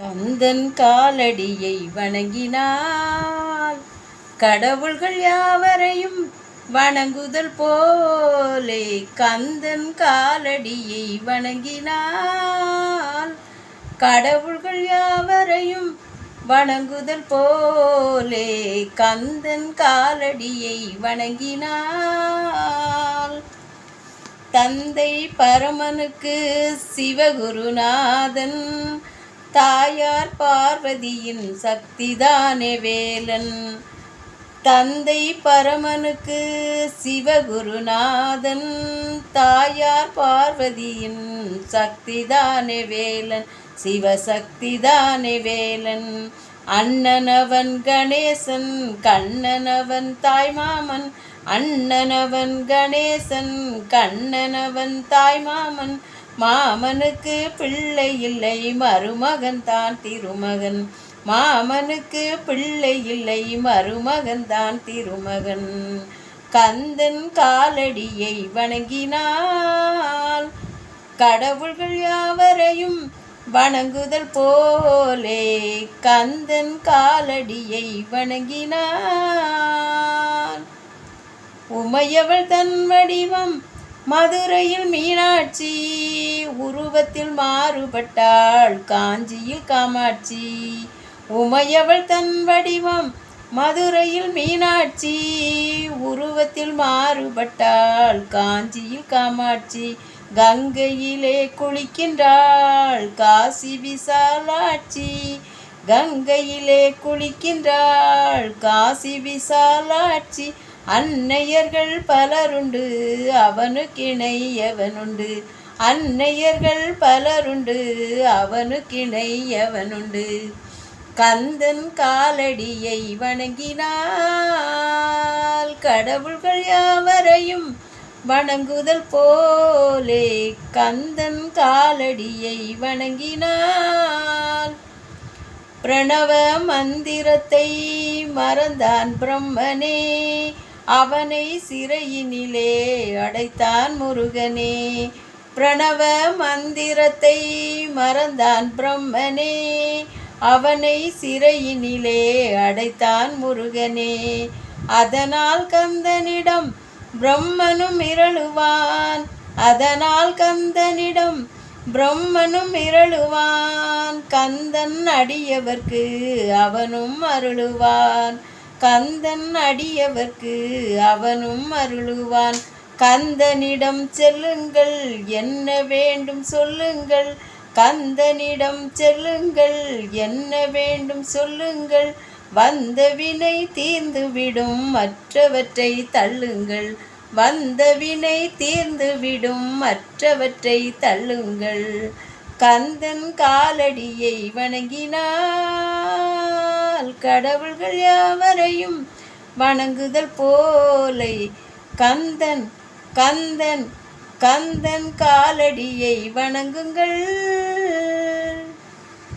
கந்தன் காலடியை வணங்கினால் கடவுள்கள் யாவரையும் வணங்குதல் போலே. கந்தன் காலடியை வணங்கினால் கடவுள்கள் யாவரையும் வணங்குதல் போலே. கந்தன் காலடியை வணங்கினால் தந்தை பரமனுக்கு சிவகுருநாதன், தாயார் பார்வதியின் சக்திதானே வேலன். தந்தை பரமனுக்கு சிவகுருநாதன், தாயார் பார்வதியின் சக்திதானே வேலன், சிவசக்திதானே வேலன். அண்ணனவன் கணேசன், கண்ணனவன் தாய்மாமன், அண்ணனவன் கணேசன், கண்ணனவன் தாய்மாமன். மாமனுக்கு பிள்ளை இல்லை, மருமகன் தான் திருமகன். மாமனுக்கு பிள்ளை இல்லை, மருமகன் தான் திருமகன். கந்தன் காலடியை வணங்கினால் கடவுள்கள் யாவரையும் வணங்குதல் போலே. கந்தன் காலடியை வணங்கினார். உமையவள் தன் வடிவம் மதுரையில் மீனாட்சி, உருவத்தில் மாறுபட்டாள் காஞ்சியில் காமாட்சி. உமையவள் தன் வடிவம் மதுரையில் மீனாட்சி, உருவத்தில் மாறுபட்டாள் காஞ்சியில் காமாட்சி. கங்கையிலே குளிக்கின்றாள் காசி விசாலாட்சி, கங்கையிலே குளிக்கின்றாள் காசி விசாலாட்சி. அன்னையர்கள் பலருண்டு அவனுக்கிணை எவனுண்டு, அன்னையர்கள் பலருண்டு அவனுக்கிணை எவனுண்டு. கந்தன் காலடியை வணங்கினால் கடவுள்கள் யாவரையும் வணங்குதல் போலே. கந்தன் காலடியை வணங்கினால் பிரணவ மந்திரத்தை மறந்தான் பிரம்மனே, அவனை சிறையினிலே அடைத்தான் முருகனே. பிரணவ மந்திரத்தை மறந்தான் பிரம்மனே, அவனை சிறையினிலே அடைத்தான் முருகனே. அதனால் கந்தனிடம் பிரம்மனும் மிரளுவான், அதனால் கந்தனிடம் பிரம்மனும் மிரளுவான். கந்தன் அடியவர்க்கு அவனும் அருளுவான், கந்தன் அடியவர்க்கு அவனும் அருளுவான். கந்தனிடம் செல்லுங்கள் என்ன வேண்டும் சொல்லுங்கள், கந்தனிடம் செல்லுங்கள் என்ன வேண்டும் சொல்லுங்கள். வந்த வினை தீர்ந்துவிடும் மற்றவற்றை தள்ளுங்கள், வந்த வினை தீர்ந்துவிடும் மற்றவற்றை தள்ளுங்கள். கந்தன் காலடியை வணங்கினால் கடவுள்கள் யாவரையும் வணங்குதல் போலே. கந்தன் கந்தன் கந்தன் காலடியை வணங்குங்கள்.